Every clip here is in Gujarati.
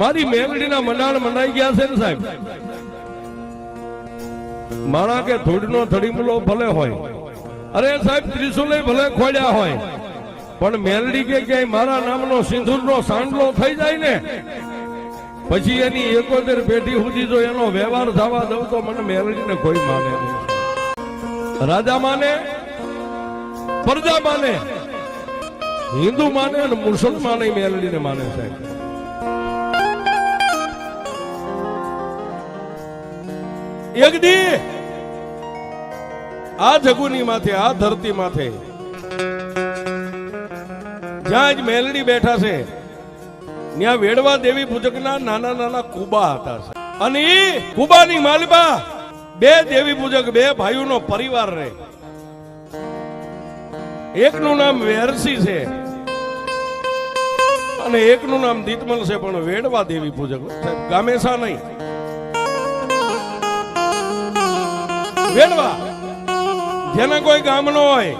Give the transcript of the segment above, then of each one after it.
મારી મેલડીના મંડાણ મંડાઈ ગયા છે ને સાહેબ. મારા કે ધૂળનો ધડીમલો ભલે હોય, અરે સાહેબ ત્રિશુલે ભલે ખોડ્યા હોય, પણ મેલડી કે ક્યાંય મારા નામનો સિંદૂરનો સાંડલો થઈ જાય ને પછી એની 71 પેઢી સુધી જો એનો વ્યવહાર થવા દઉં તો મને મેલડીને કોઈ માને નહીં. રાજા માને, પ્રજા માને, હિન્દુ માને અને મુસલમાન મેલડીને માને સાહેબ. એક દી આ જગુની માથે, આ ધરતી માથે જ્યાં જ મેલડી બેઠા છે ત્યાં વેડવા દેવી પૂજકના નાના નાના કુબા હતા. અને એ કુબાની માલબા બે દેવી પૂજક, બે ભાઈઓનો પરિવાર રહે. એકનું નામ વેરસી છે અને એકનું નામ દીતમલ છે, પણ વેડવા દેવી પૂજક સાહેબ, ગામેસા નહીં, વેડવા. જેના કોઈ ગામ નો હોય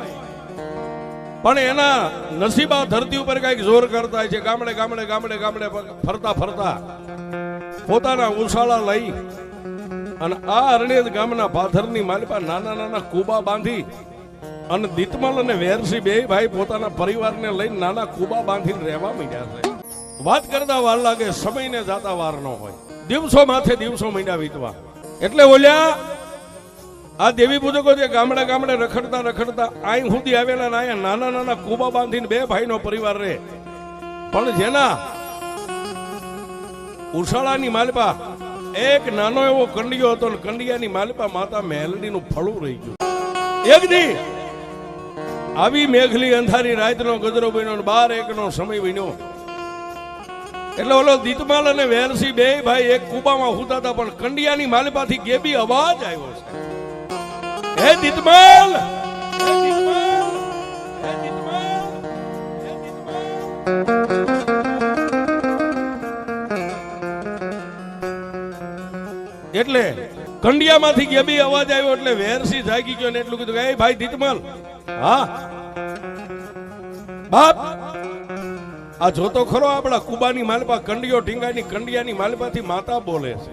પણ એના નસીબા ધરતી ઉપર કઈક જોર કરતા હોય છે. ગામડે ગામડે ગામડે ગામડે ફરતા ફરતા પોતાના ઉછાળા લઈ અને આ અરણેજ ગામના પાથરની માલિપા નાના નાના કુબા બાંધી અને દીતમલ અને વેરસી બે ભાઈ પોતાના પરિવારને લઈને નાના કુબા બાંધીને રહેવા માંડ્યા છે. વાત કરતા વાર લાગે, સમયને જાતા વાર ન હોય. દિવસો માથે દિવસો માંડ્યા વીતવા. એટલે ઓલ્યા આ દેવી પૂજકો જે ગામડે ગામડે રખડતા રખડતા અહીં સુધી આવેલા ને અહીંયા નાના નાના કુબા બાંધીને બે ભાઈનો પરિવાર રહે. પણ જેના ઉછાળાની માલિપા એક નાનો એવો કંડિયો હતો ને કંડિયાની માલિપા માતા મેલડીનું ફળું રહી ગયું. એક દી આવી મેઘલી અંધારી રાતનો ગજરો બન્યો ને 12-1નો સમય બન્યો. એટલે ઓલો દીતમાલ અને વેરસી બે ભાઈ એક કુબામાં હુતા હતા, પણ કંડિયાની માલિપાથી ગેબી અવાજ આવ્યો છે. હે દીતમાલ, હે દીતમાલ, હે દીતમાલ, હે દીતમાલ. એટલે કંડિયામાંથી ગેબી અવાજ આવ્યો એટલે વેરસી જાગી ગયો ને એટલું કીધું કે ભાઈ દીતમાલ, હા બાપ, આ જોતો ખરો આપડા કુબાની માલપા કંડિયો ઢીંગાની કંડિયાની માલપાથી માતા બોલે છે.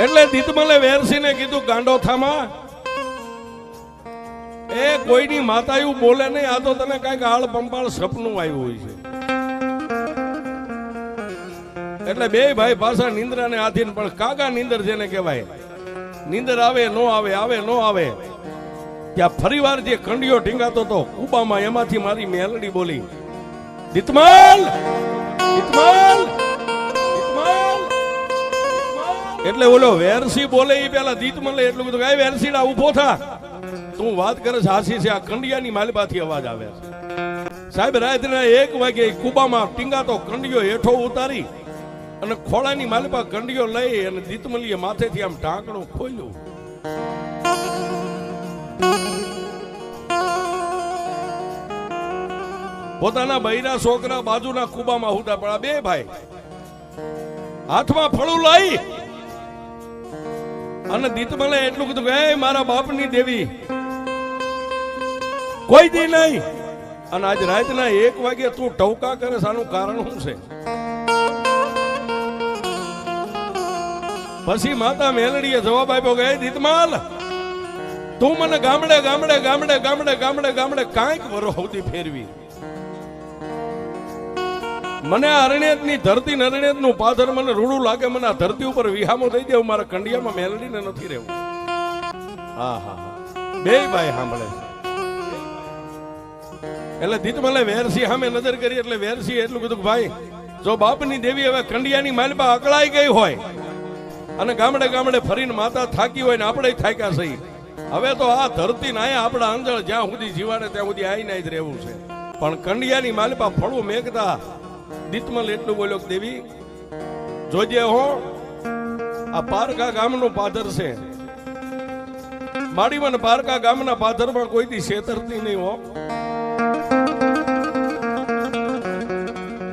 એટલે દીતમલે વેરસીને કીધું ગાંડો થામા, એ કોઈની માતા એવું બોલે નહીં, આ તો તને કઈક આળ પંપાળ સપનું આવ્યું હોય છે. એટલે બે ભાઈ પાછા નિંદ્રાને આધીન, પણ કાગા નીંદર જેને કહેવાય, નીંદર આવે નો આવે, આવે નો આવે, ત્યાં ફરીવાર જે કંડિયો ઢીંગાતો હતો કુબામાં, એમાંથી મારી મેલડી બોલી, દીતમાલ, દીતમાલ, દીતમાલ. એટલે ઓલો વેરસી બોલે એ પેલા દીતમલે એટલું કીધું કે વેરસીડા ઉભો થા, તું વાત કરે છે હાસી છે, આ કંડિયાની માલબાથી અવાજ આવે છે. સાહેબ રાતના 1 વાગે કુબામાં ટીંગાતો કંડિયો હેઠો ઉતારી અને ખોળાની માલપા કંડિયો લઈ અને દીતમલીએ માથેથી આમ ઢાંકણું ખોલ્યું. પોતાના બૈરા છોકરા બાજુના કુબામાં હુતા, પણ આ બે ભાઈ હાથમાં ફળું લઈ અને દીતમલે એટલું કીધું કે મારા બાપની દેવી કોઈ દી નહીં, અને આજ રાતના 1 વાગે તું ટવકા કરે, આનું કારણ શું છે? પછી માતા મેલડીએ જવાબ આપ્યો કે દીતમાલ, તું મને ગામડે ગામડે ગામડે ગામડે ગામડે ગામડે કાંઈક વરો સુધી ફેરવી, મને અરણ્યની ધરતી અરણ્યનું પાથર મને રૂડું લાગે, મને આ ધરતી ઉપર વિહામો થઈ દેવું, મારા કંડિયામાં મેલડીને નથી રહેવું. હા હા હા, બે ભાઈ સાંભળે. એટલે દીતમલે વેરસી સામે નજર કરી, એટલે વેરસી એટલું કીધું કે ભાઈ, જો બાપની દેવી હવે કંડિયાની માલપા અકળાઈ ગઈ હોય અને ગામડે ગામડે ફરીને માતા થાકી હોય ને આપણે થાક્યા સહી, હવે તો આ ધરતી ના આપણા અંજળ જ્યાં સુધી જીવાડે ત્યાં સુધી આઈને જ રહેવું છે. પણ કંડિયાની માલપા ફળું મેકતા દીતમલ એટલું બોલ્યો કે દેવી જોજે હો, આ પારકા ગામનું પાદર છે, માડીમાં પારકા ગામના પાદરમાં કોઈ દી છેતરતી નહીં હો.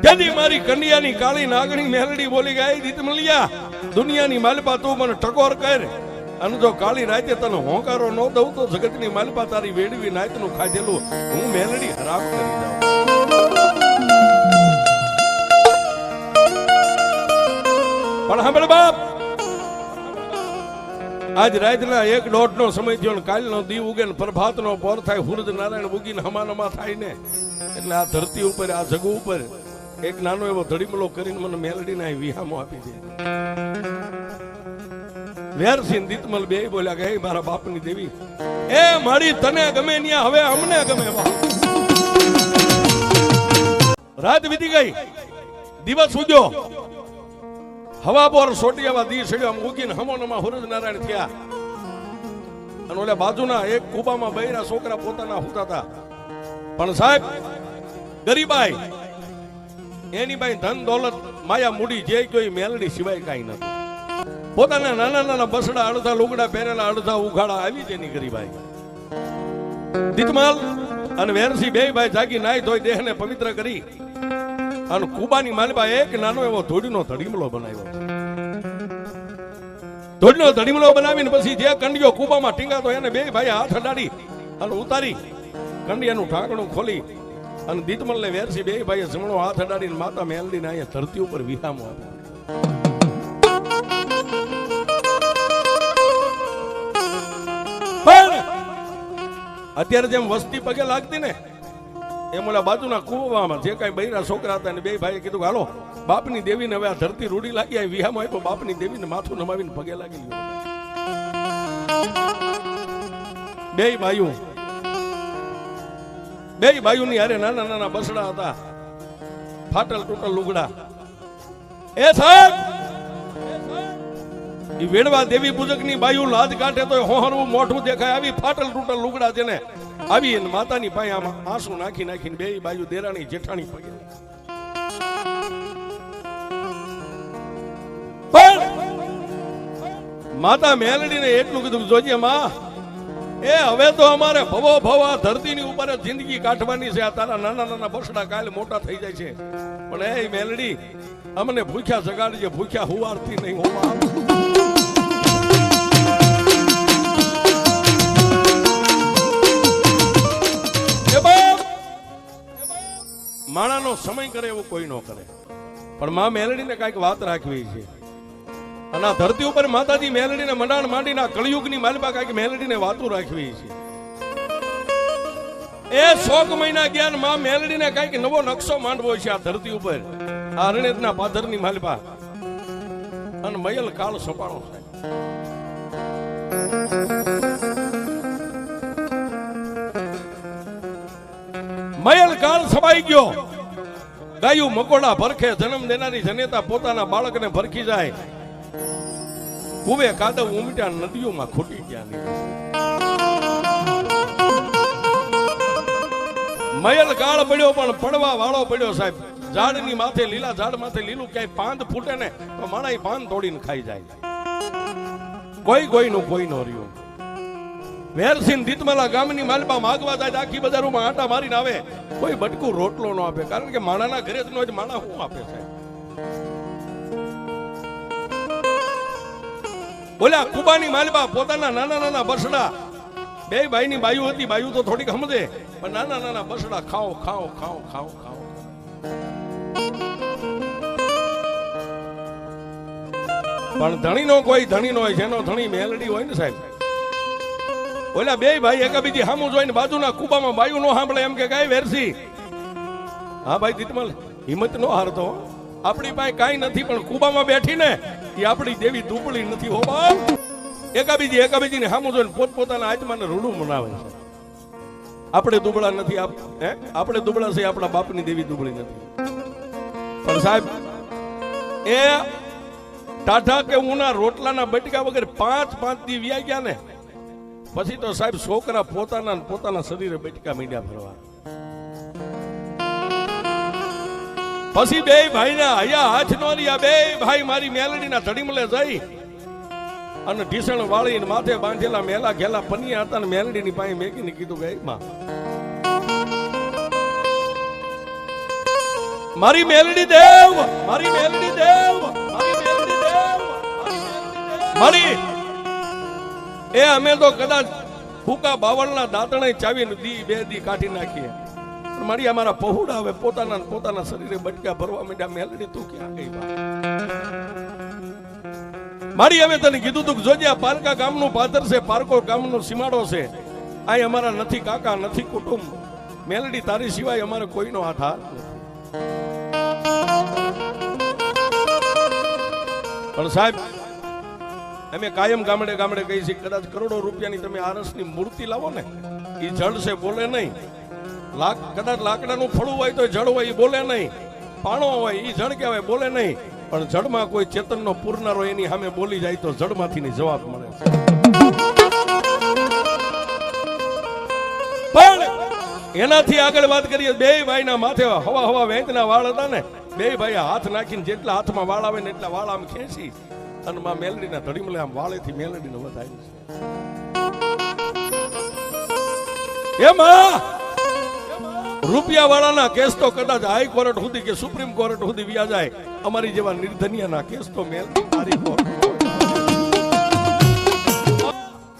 તેથી મારી કન્યાની કાળી નાગણી મેલડી બોલી ગઈ, દીતમલિયા દુનિયાની માલપા તું મને ટકોર કર, અને જો કાળી રાતે તને હોંકારો ન દઉં તો જગતની માલપા તારી વેડવી નાતનું ખાધેલું હું મેલડી હરામ કરી જાઉં. આજ રાતના 1:30 સમય થયો ને કાલનો દી ઉગે ને પ્રભાતનો પોર થાય, સૂરજ નારાયણ ઉગીને હમાનમા થાય ને એટલે આ ધરતી ઉપર આ જગ ઉપર એક નાનો એવો ધડીમલો કરીને મને મેલડીના વિહામો આપી દે. વેરસિંહ દીતમલ બે બોલ્યા કે હે મારા બાપની દેવી, એ મારી તને ગમે ન્યા હવે અમને ગમે. રાત વીતી ગઈ, દિવસ ઉગ્યો, હવા બોર સોટિયાવા દી સડ્યો, આમ ઉગીને હમોનમા સૂરજ નારાયણ થયા. અને ઓલા બાજુના એક કુબામાં બૈરા છોકરા પોતાના હુતા હતા. પણ સાહેબ ગરીબાઈ એની ભાઈ ધન દોલત માયા મૂડી જે કોઈ મેલડી સિવાય કાંઈ નથી. પોતાના નાના નાના બસડા અડધા લુગડા પહેરેલા અડધા ઉઘાડા આવી તેની ગરીબાઈ. દીતમાલ અને વેરસી બે ભાઈ જાગી નાઈ ધોઈ દેહને પવિત્ર કરી અને કુબાની માલબા એક નાનો એવો ધોડીનો ધડીમલો બનાવ્યો. ધોડીનો ધડીમલો બનાવીને પછી જે કંડિયો કુબામાં ટીંગાતો એને બે ભાઈ હાથ અડાડી અને ઉતારી કંડિયાનું ઢાંકણું ખોલી અને દીતમલ ને વેરસી બે ભાઈએ જમણો હાથ અડાડીને માતા મેલડીને અહીંયા ધરતી ઉપર વિહામો આપ્યો. અત્યારે જેમ વસ્તી પગે લાગતી ને એમ ઓલા બાજુના કુવામાં જે કઈ બૈરા છોકરા હતા ને બે ભાઈએ કીધું હાલો બાપની દેવીને હવે આ ધરતી રૂડી લાગી આ વિહામો આપ્યો. બાપની દેવીને માથું નમાવીને પગે લાગી લ્યો. બે ભાઈઓની હારે નાના નાના બસડા હતા, ફાટલ તૂટલ લુગડા. એ સાહેબ ઈ વેડવા દેવી પૂજકની બાયુ લાજ કાઢે તો હોહરવું મોઢું દેખાય આવી ફાટલ તૂટલ લુગડા જેને આવી માતાની પાસે આમાં આંસુ નાખી નાખીને બે બાયુ દેરાણી જેઠાણી પગે. પણ માતા મેલડીને એટલું કીધું જોજે માં, એ હવે તો અમારે ભવો ભવ આ ધરતીની ઉપર જિંદગી કાઢવાની છે. આ તારા નાના નાના બસડા કાલે મોટા થઈ જાય છે, પણ એ મેલડી અમને ભૂખ્યા જગાડજે, ભૂખ્યા હુવારતી નહીં હોવા. માણાનો સમય કરે એવું કોઈ ન કરે, પણ માં મેલડીને કઈક વાત રાખવી છે. અને આ ધરતી ઉપર માતાજી મેલડીને મંડાણ માંડીને કળિયુગની માલબા કઈક મેલડીને વાતો રાખવી છે. એ 100 મહિના ગયા માં મેલડીને કઈક નવો નકશો માંડવો છે આ ધરતી ઉપર. આ અરણેજના પાદરની માલબા અને મયલ કાળ સપાણો છે. મયલ કાળ સપાઈ ગયો. ગાયું મકોડા ભરખે જન્મ દેનારી જનેતા પોતાના બાળકને ભરખી જાય. કુવે કાદવ ઉમટ્યા, નદીઓમાં ખૂટી ગયા. મયલ કાળ પડ્યો પણ પડવા વાળો પડ્યો સાહેબ. ઝાડની માથે લીલા ઝાડ માથે લીલું ક્યાંય પાંદ ફૂટે ને તો માણા પાન તોડીને ખાઈ જાય. કોઈનું કોઈ નો રહ્યું. વેરસિંહ દીતમલા ગામની માલબા માગવા જાય, આખી બજારોમાં આટા મારીને આવે, કોઈ બટકું રોટલો ન આપે. કારણ કે માણાના ઘરે જ નો જ માણા શું આપે છે. બોલ્યા કુબાની માલબા પોતાના નાના નાના બસડા બે ભાઈની બાયુ હતી. બાયુ તો થોડીક સમજે, પણ નાના નાના બસડા ખાઓ ખાઓ ખાઓ ખાઓ ખાઓ. પણ ધણીનો કોઈ ધણી નો હોય, જેનો ધણી મેલડી હોય ને સાહેબ. ઓલા બે ભાઈ એકાબીજી સામું જોઈને બાજુના કુબામાં બાયુ નો સાંભળે એમ કે ગાય વેરસી, હા ભાઈ દીતમલ હિંમત નો હારતો, આપણી પાસે કાંઈ નથી પણ કુબામાં બેઠી ને એ આપણી દેવી દુબળી નથી હો બાપ. એકાબીજીને સામું જોઈને પોતપોતાના આત્માને રૂડું મનાવે છે. આપણે દુબળા નથી, આપણે દુબળા છે, આપણા બાપની દેવી દુબળી નથી. પણ સાહેબ એ ટાઢા કે ઉના રોટલાના બટકા વગર 5 દી વ્યા ગયા ને પછી તો સાહેબ છોકરા પોતાના શરીરે બટકા મીંડ્યા ફરવા. પછી બે ભાઈ ના હયા હાથ નો રહ્યા. બે ભાઈ મારી મેલડીના ધડીમલે જઈ અને ઢીસણ વાળીને માથે બાંધેલા મેલા ઘેલા પનિયા હતા ને મેલડીની પાસે મેકીને કીધું કે માં મારી મેલડી દેવ, મારી મેલડી દેવ, મારી મેલડી દેવ, મારી એ અમે તો કદાચ ફૂકા બાવળના દાંતણે ચાવીને બે દી કાઢી નાખીએ, મારી અમારા પહોળા હવે પોતાના શરીરે બટકા ભરવા માંડ્યા. મેલડી તું ક્યાં ગઈ? મારી હવે તને કીધું તું કે જોજે આ પારકા ગામનું પાદર છે, પારકો ગામનો સીમાડો છે, આ અમારા નથી કાકા નથી કુટુંબ, મેલડી તારી સિવાય અમારે કોઈનો હાથ હાથ નથી. પણ સાહેબ અમે કાયમ ગામડે ગામડે કહી છીએ, કદાચ કરોડો રૂપિયાની તમે આરસની મૂર્તિ લાવો ને, એ જળ છે બોલે નહીં. કદાચ લાકડાનું ફળું હોય તો જળ હોય એ બોલે નહીં, પાણો હોય એ જળ કહેવાય બોલે નહીં. પણ જળમાં કોઈ ચેતનનો પૂરનારો એની સામે બોલી જાય તો જળમાંથી જવાબ મળે છે. પણ એનાથી આગળ વાત કરીએ, બે ભાઈના માથે હવા હવા વેંતના વાળ હતા ને, બે ભાઈ હાથ નાખીને જેટલા હાથમાં વાળ આવે ને એટલા વાળ આમ ખેંચી અને માં મેલડીના ધડીમલે આમ વાળેથી મેલડીને વધારી છે. એમાં રૂપિયા વાળાના કેસ તો કદાચ હાઈકોર્ટ સુધી કે સુપ્રીમ કોર્ટ સુધી વ્યા જાય, અમારી જેવા નિર્ધનિયાના કેસ તો મેલડી તારી કોર્ટ.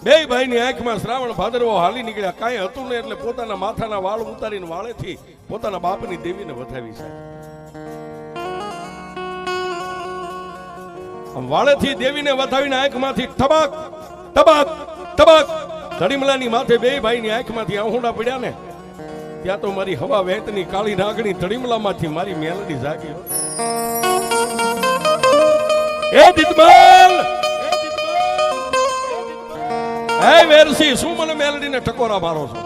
બે ભાઈની આંખમાં શ્રાવણ ભાદરવો હાલી નીકળ્યા, કાંઈ હતું ને એટલે પોતાના માથાના વાળ ઉતારીને વાળેથી પોતાના બાપની દેવીને વધાવી છે. વાળેથી દેવીને વધાવીને આંખમાંથી ટબાક ટબાક ટબાક ધડીમલાની માથે બે ભાઈની આંખમાંથી આહુડા પડ્યા ને, ત્યાં તો મારી હવા વહેતની કાળી નાગણી ધડીમલામાંથી મારી મેલડી જાગી. એ દિતમલ, હે વેરસી, શું મને મેલડીને ટકોરા મારો છો?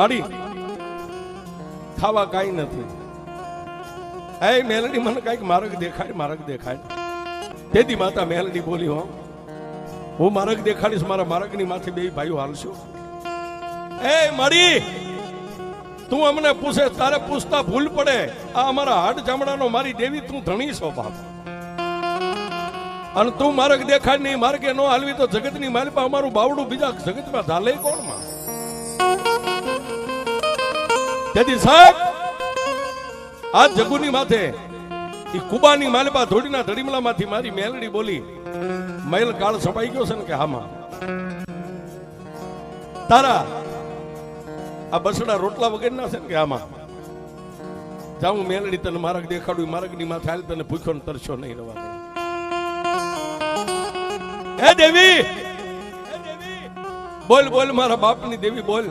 મારી ખાવા કાઈ નથી. હે મેલડી, મને કઈક માર્ગ દેખાય, માર્ગ દેખાય. તેથી માતા મેલડી બોલી, હો હું માર્ગ દેખાડીશ, મારા માર્ગની માથે બે ભાઈઓ હાલશો. એ મારી, તું અમને પૂછે, તારે પૂછતા ભૂલ પડે. આ અમારા હાડ ચામડાનો મારી દેવી તું ધણી છો બાપ, અને તું માર્ગ દેખાડ નહીં, માર્ગે નો હાલવી તો જગતની માલિપા અમારું બાવડું બીજા જગતમાં ઝાલે કોણમાં. તેથી સાહેબ આ જગુની માથે ઈ કુબાની માલિપા ધોડીના ધડીમલામાંથી મારી મેલડી બોલી, મૈલ કાળ છપાઈ ગયો છે ને કે હામાં તારા આ બસડા રોટલા વગરના છે ને કે આમાં જાઉં મેલડી તને માર્ગ દેખાડું, માર્ગની માથે હાલ તને ભૂખ્યો ને તરસ્યો નહીં રહેવા દે. હે દેવી, બોલ બોલ મારા બાપની દેવી બોલ.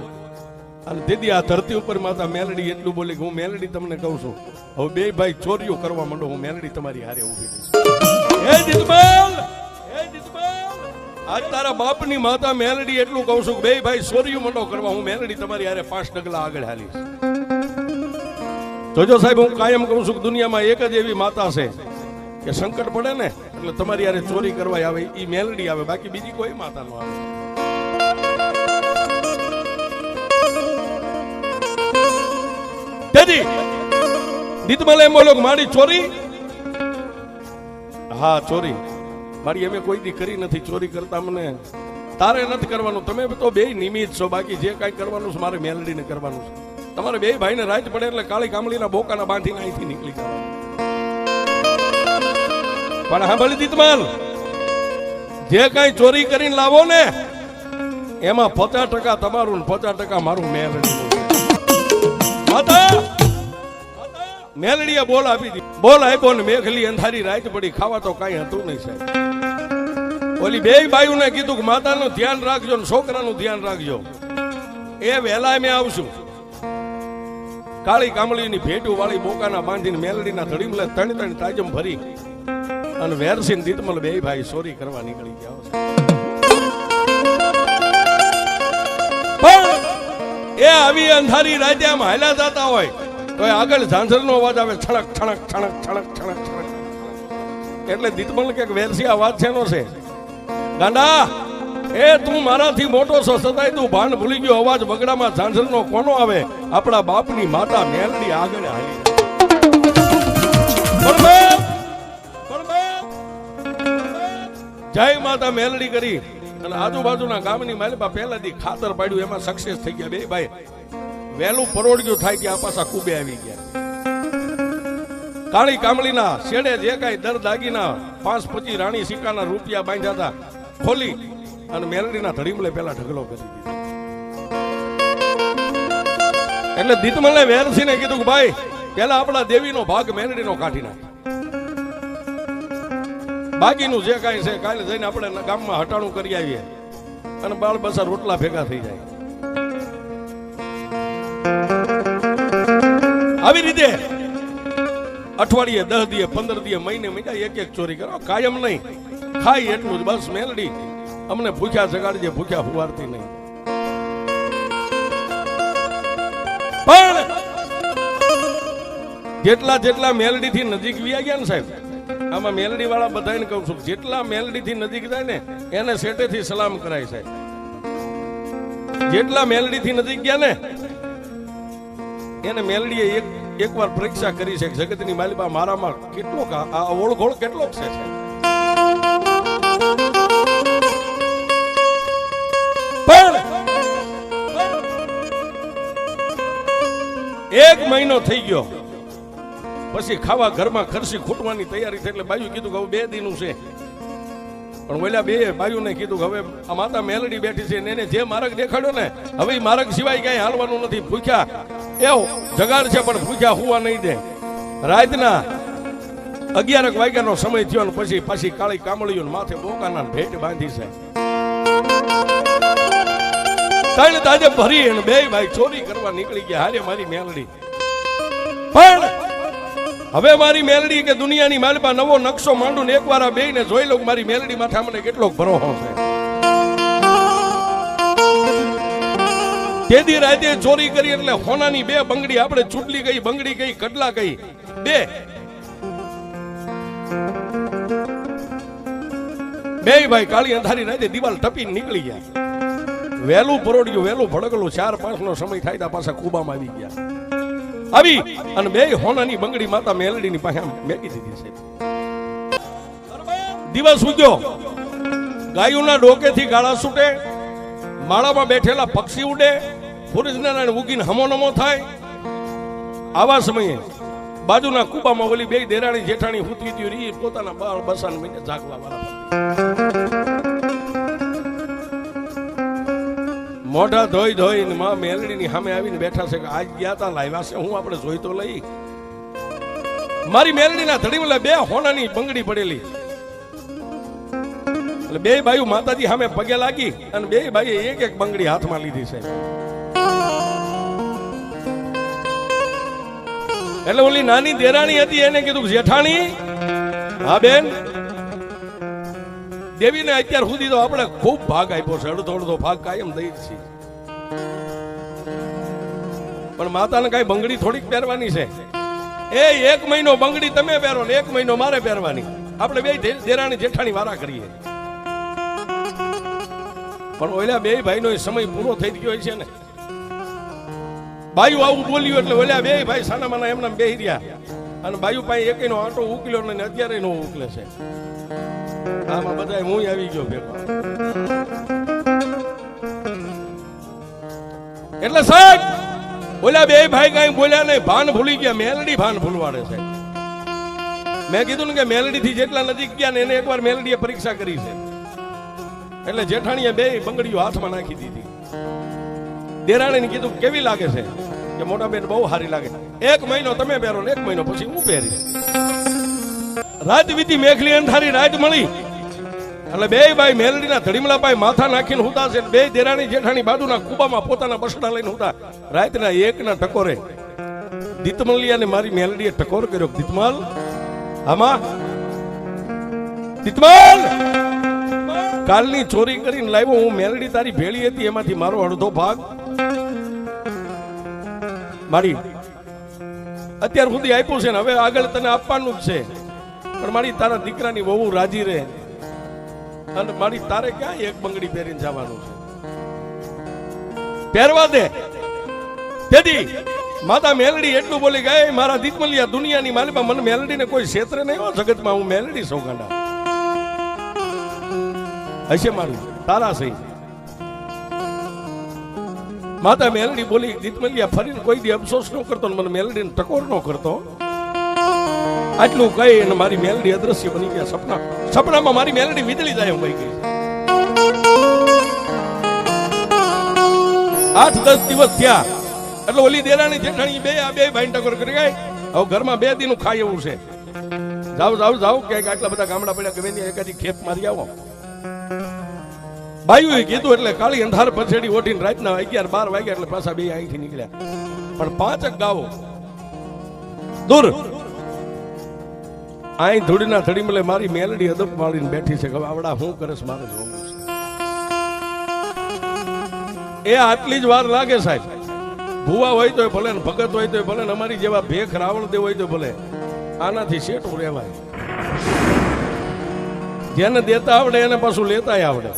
અને દીદી આ ધરતી ઉપર માતા મેલડી એટલું બોલી કે હું મેલડી તમને કહું છું, હવે બે ભાઈ ચોરીઓ કરવા માંડો, હું મેલડી તમારી હારે ઊભી રહીશ. હે દિતમલ, હે દિતમલ, આજ તારા બાપની માતા મેલડી એટલું કહું છું કે બે ભાઈ ચોરીઓ માંડો કરવા, હું મેલડી તમારી હારે 5 ડગલા આગળ હાલીશ. જોજો સાહેબ, હું કાયમ કહું છું કે દુનિયામાં એક જ એવી માતા છે કે સંકટ પડે ને એટલે તમારી હારે ચોરી કરવા આવે, ઈ મેલડી આવે, બાકી બીજી કોઈ માતા ન આવે. તેથી દીતમલે એમ બોલો, મારી ચોરી, હા ચોરી મારી અમે કોઈ દી કરી નથી. ચોરી કરતા મને તારે નથી કરવાનું, તમે તો બે નિમિત્ત છો, બાકી જે કાંઈ કરવાનું છે મારે મેલડીને કરવાનું છે. તમારે બે ભાઈને રાત પડે એટલે કાળી કામળીના બોકાના બાંધીને અહીંથી નીકળી જવાનું. પણ હા ભલે દીતમલ, જે કાંઈ ચોરી કરીને લાવો ને એમાં 50% તમારું 50% મારું મેલડીનું. માતા મેલડીએ બોલ આપી દી, બોલ આપ્યો ને મેઘલી અંધારી રાત પડી, ખાવા તો કાંઈ હતું નહીં સાહેબ. ઓલી બે બાયુને કીધું કે માતાનું ધ્યાન રાખજો ને છોકરાનું ધ્યાન રાખજો, એ વહેલા મેં આવશું. કાળી કામળીની ભેટું વાળી બોકાના બાંધીને મેલડીના ધડીમલે 3 તાજમ ભરી અને વેરસીન દીતમલ બે ભાઈ ચોરી કરવા નીકળી ગયા. પણ એ આવી અંધારી રાતે આમ હાલ્યા જતા હોય તો આગળ ઝાંઝરનો અવાજ આવે, છણક છણક છણક છણક છણક છણક. એટલે દીતમલ કે વેરસી આ વાત છે નો છે ગાંડા, એ તું મારાથી મોટો છો છતાંય તું ભાન ભૂલી ગયો. અવાજ વગડામાં ઝાંઝરનો કોનો આવે? આપણા બાપની માતા મેલડી આગળ હાલી. જય માતા મેલડી કરી અને આજુબાજુના ગામની માલિપા પહેલાથી ખાતર પાડ્યું, એમાં સક્સેસ થઈ ગયા. બે ભાઈ વહેલું પરોડ્યું થાય ત્યાં પાછા કુબે આવી ગયા. કાળી કામળીના શેડે જે કાંઈ દર દાગીના 5-25 રાણી સિક્કાના રૂપિયા બાંધ્યા હતા ખોલી અને મેલડીના ધડીમલે પેલા ઢગલો કરી દીધો. એટલે દીતમલે વેરસીને કીધું કે ભાઈ પેલા આપણા દેવીનો ભાગ મેલડીનો કાઢી નાખ. બાકીનું જે કાંઈ છે કાલે જઈને આપણે ગામમાં હટાણું કરી આવીએ અને બાળ બસા રોટલા ભેગા થઈ જાય. આવી રીતે અઠવાડિયે 10 દીએ 15 દીએ મહિને એક એક ચોરી કરો, કાયમ નહીં. ખાઈ એટલું જ બસ. મેલડી અમને ભૂખ્યા જગાડજે, ભૂખ્યા હુવારતી નહીં. પણ જેટલા મેલડી થી નજીક વ્યા ગયા ને સાહેબ, આમાં મેલડી વાળા બધાને કહું છું, જેટલા મેલડી થી નજીક જાય ને એને સેટેથી સલામ કરાય સાહેબ. જેટલા મેલડી થી નજીક ગયા ને એને મેલડીએ એકવાર પરીક્ષા કરી છે, જગતની માલિકા મારામાં કેટલો આ ઓળઘોળ કેટલો છે સાહેબ. પણ 1 મહિનો થઈ ગયો પછી ખાવા ઘરમાં ખર્ચી ખૂટવાની તૈયારી થઈ, એટલે બાયું કીધું કે હવે 2 દીનું છે. પણ ઓલા બે બાયુને કીધું કે હવે આ માતા મેલડી બેઠી છે ને એને જે માર્ગ દેખાડ્યો ને હવે એ માર્ગ સિવાય કઈ હાલવાનું નથી. ભૂખ્યા એવો જગાડ છે પણ ભૂખ્યા હુવા નહીં દે. રાતના 11 વાગ્યાનો સમય થયો ને પછી પાછી કાળી કામળીઓ માથે બોકાના ભેટ બાંધી છે. 3 તાજે ભરી અને 2 ભાઈ ચોરી કરવા નીકળી ગયા. હારે મારી મેલડી. પણ હવે મારી મેલડી કે દુનિયાની માલપા નવો નકશો માંડું ને એકવાર આ બેયને જોઈ લઉં મારી મેલડી માથે મને કેટલો ભરોસો છે. તેદી રાતે ચોરી કરી એટલે હોનાની 2 બંગડી, આપણે ચૂટલી ગઈ બંગડી ગઈ, કડલા ગઈ 2 ભાઈ કાળી અંધારી રાતે દિવાલ ટપીને નીકળી ગયા. વહેલું પરોડ્યું, વહેલું ભડકલું, 4-5 નો સમય થાય તા પાછા કુબામાં આવી ગયા. આવી અને 2 હોનાની બંગડી માતા મેલડીની પાસે મેકી દીધી છે. દિવસ ઉગ્યો, ગાયોના ડોકેથી ગાળા છૂટે, માળામાં બેઠેલા પક્ષી ઉડે, સૂરજનારાયણ ઉગીને હમો થાય. આવા સમયે બાજુના કુબામાં ઓલી 2 દેરાણી જેઠાણી હુતી હતી, પોતાના બાળ બસાને મહિને જાગવા વાળા મોઢા ધોઈ ને માં મેલડીની સામે આવીને બેઠા છે કે આજ ગયા તા લાવ્યા છે, હું આપણે જોઈ તો લઈ. મારી મેલડીના ધડીમાં 2 હોનાની બંગડી પડેલી, એટલે 2 બાયુ માતાજી સામે પગે લાગી અને 2 બાઈએ એક બંગડી હાથમાં લીધી છે. એટલે ઓલી નાની દેરાણી હતી એને કીધું જેઠાણી, હા બેન, દેવીને અત્યાર સુધી તો આપણે ખૂબ ભાગ આપ્યો છે, અડધો ભાગ કાયમ દઈ છે, પણ માતાને કઈ બંગડી થોડીક પહેરવાની છે. એ 1 મહિનો બંગડી તમે પહેરો ને 1 મહિનો મારે પહેરવાની, આપણે 2 દેરાણી જેઠાણી વારા કરીએ. પણ ઓલા 2 ભાઈનો સમય પૂરો થઈ ગયો છે ને, બાયુ આવું બોલ્યું એટલે ઓલા 2 ભાઈ સાના માના એમના બેહી રહ્યા અને બાયુ પાસે એકનો આટો ઉકલ્યો ને અત્યારે નો ઉકલે છે. આમાં બધા હું આવી ગયો ભેગો. એટલે સાહેબ ઓલા 2 ભાઈ કઈ બોલ્યા નહીં, ભાન ભૂલી ગયા. મેલડી ભાન ભૂલવાડે છે. મેં કીધું ને કે મેલડી થી જેટલા નજીક ગયા ને એને એકવાર મેલડીએ પરીક્ષા કરી છે, એટલે જેઠાણીએ 2 બંગડીઓ હાથમાં નાખી દીધી. દેરાણીને કીધું કેવી લાગે છે કે મોટા બેન બહુ સારી લાગે, 1 મહિનો તમે પહેરો ને 1 મહિનો પછી હું પહેરીશ. રાત વીતી, મેઘલી અંધારી રાત મળી એટલે 2 ભાઈ મેલડીના ધડીમલા પાય માથા નાખીને હુતા છે. 2 દેરાણી જેઠાણી બાજુના કુબામાં પોતાના બસડા લઈને હુતા. રાતના 1ના ટકોરે દીતમલિયાને મારી મેલડીએ ટકોર કર્યો. દીતમલ, આમાં દીતમલ, કાલની ચોરી કરીને લાવ્યો હું, મેલડી તારી ભેળી હતી એમાંથી મારો અડધો ભાગ મારી અત્યાર સુધી આપ્યું છે ને હવે આગળ તને આપવાનું જ છે, પણ મારી તારા દીકરાની વહુ રાજી રહે અને મારી તારે ક્યાં 1 બંગડી પહેરીને જવાનું છે, પહેરવા દે. તેથી માતા મેલડી એટલું બોલી ગઈ, મારા દીતમલિયા દુનિયાની માલિકા મને મેલડીને કોઈ ક્ષેત્રે નહીં હો જગતમાં, હું મેલડી સોગાંડા હશે મારું તારા સહી. માતા મેલડી બોલી, દીતમલિયા ફરીને કોઈ દી અફસોસ ન કરતો, મને મેલડીને ટકોર ન કરતો. આટલું કહી અને મારી મેલડી અદ્રશ્ય બની ગયા. સપનામાં મારી મેલડી વીજળી જાય એમ વહી ગઈ. 8-10 દિવસ થયા એટલે ઓલી દેરાણી જેઠાણી 2 ભાઈ ટકોર કરી ગઈ. હવે ઘરમાં 2 દીનું ખાય એવું છે. જાઓ જાઓ જાઓ ક્યાંક આટલા બધા ગામડા પડ્યા ગમે ત્યાં એકાદી ખેપ મારી આવો. બાયુએ કીધું એટલે કાળી અંધાર પછેડી ઓઢીને રાતના 11-12 વાગ્યા એટલે પાછા બે અહીંથી નીકળ્યા. પણ 5 ગાવો દૂર અહીં ધૂળીના ધડીમલે મારી મેલડી અદબ માળીને બેઠી છે. હવે આવડા હું કરેશ મારે જોવું છે. એ આટલી જ વાર લાગે સાહેબ. ભુવા હોય તો ભલે ને ભગત હોય તો ભલે ને અમારી જેવા ભેખ રાવણ દેવ હોય તો ભલે. આનાથી શેઠું રહેવાય. જેને દેતા આવડે એને પાછું લેતાય આવડે.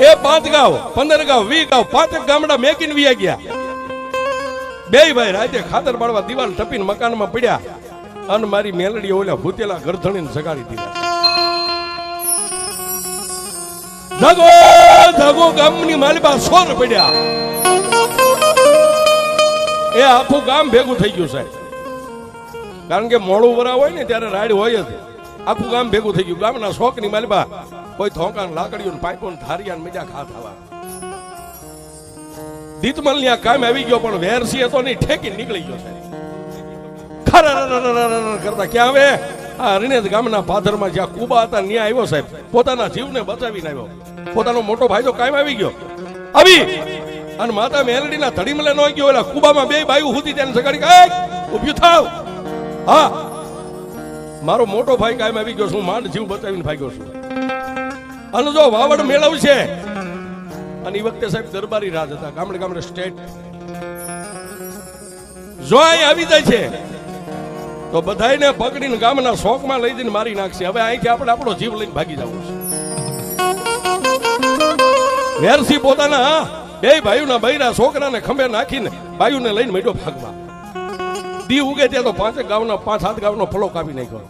એ 5 ગાવ 15 ગાવ 20 ગાવ 5 ગામડા મેકીને વિયા ગયા. બે ભાઈ રાતે ખાતર બાળવા દિવાલ ટપીને મકાનમાં પડ્યા અને મારી મેલડી ઓલા ભૂતેલા ગરધણીને સગાડી દીધા. ધગો ધગો ગામની માલિબા સોર પડ્યા. એ આખું ગામ ભેગું થઈ ગયું સાહેબ. કારણ કે મોડું વરા હોય ને ત્યારે રાડ હોય જ. આખું ગામ ભેગું થઈ ગયું. ગામના શોકની માલિબા કોઈ થોકાન લાકડીઓ પાઇપો ધારિયા મજા ખા થવા. દીતમલ ની આ કામ આવી ગયો પણ વેરસી હતો નહીં ઠેકી નીકળી ગયો સાહેબ. કરતા ક્યાં આવે આ હરિનેજ ગામના પાદરમાં જ્યાં કુબા હતા ત્યાં આવ્યો સાહેબ. પોતાના જીવને બચાવીને આવ્યો. પોતાનો મોટો ભાઈ તો કાયમ આવી ગયો. આવી અને માતા મેલડીના ધડીમલે ન ગયો. એટલે કુબામાં બે બાયુ હતી તેને સગાડી કે ઊભી થાવ. હા મારો મોટો ભાઈ કાયમ આવી ગયો છું. માંડ જીવ બચાવીને ભાગ્યો છું. અને જો વાવડ મેળવશે. અને એ વખતે સાહેબ દરબારી રાજ હતા. ગામડે ગામડે સ્ટેટ જો અહીં આવી જાય છે તો બધાને પકડીને ગામના શોકમાં લઈ જઈને મારી નાખશે. હવે અહીંથી આપણે આપણો જીવ લઈને ભાગી જવું છે. વેરસી પોતાના બે ભાઈઓના બૈરા છોકરાને ખંભે નાખીને ભાઈઓને લઈને મેડો ભાગવા. દી ઉગે ત્યાં તો 5 ગામનો 5-7 ગામનો ફળો કાપી નાખ્યો.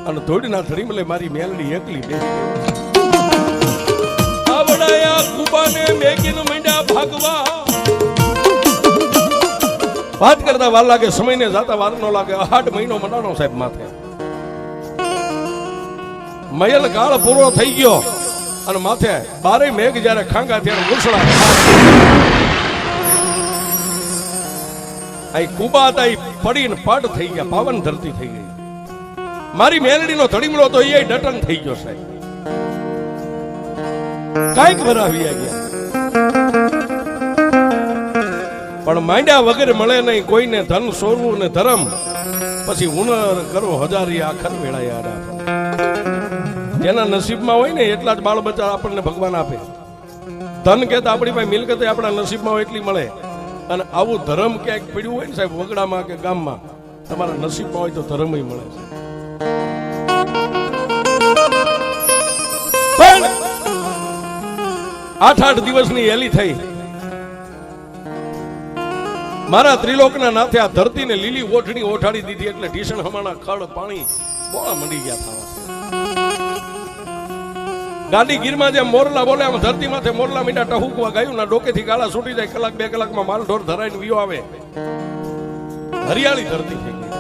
અને ધોડીના ધડીમલે મારી મેલડી એકલી બેસી આવડાયા કુબાને મેકીને મંડ્યા ભાગવા. વાત કરતા વાર લાગે સમયને જાતા વાર નો લાગે. 8 મહિનો મંડાણો સાહેબ માથે. મયલ કાળ પૂરો થઈ ગયો અને માથે 12 મેઘ જયારે ખાંગા ત્યારે મુસળા. આ કુબા હતા પડીને પાટ થઈ ગયા. પાવન ધરતી થઈ ગઈ. મારી મેલડીનો ધડીમલો તો એ ડટન થઈ ગયો સાહેબ. કાંઈક ભરાવી ગયા પણ માંડ્યા વગર મળે નહીં કોઈને. ધન સોરવું ને ધર્મ પછી હુનર કરો હજારી આખર વેળાયા. જેના નસીબમાં હોય ને એટલા જ બાળ બચ્ચા આપણને ભગવાન આપે. ધન કહેતા આપણી પાસે મિલકત આપણા નસીબમાં હોય એટલી મળે. અને આવું ધર્મ ક્યાંક પડ્યું હોય ને સાહેબ વગડામાં કે ગામમાં તમારા નસીબમાં હોય તો ધર્મ મળે છે. પણ 8 દિવસની હેલી થઈ. મારા ત્રિલોકના નાથે આ ધરતીને લીલી ઓઠણી ઓઠાડી દીધી. એટલે ઢીસણ હમાણા ખડ પાણી બોળા મંડી ગયા થવા. ગાડી ગીરમાં જેમ મોરલા બોલે આમ ધરતી માથે મોરલા મીંડા ટહુકવા ગાયું ના ડોકેથી ગાળા છૂટી જાય. 1-2 કલાકમાં માલ ઢોર ધરાઈને વિયો આવે. હરિયાળી ધરતી થઈ ગઈ.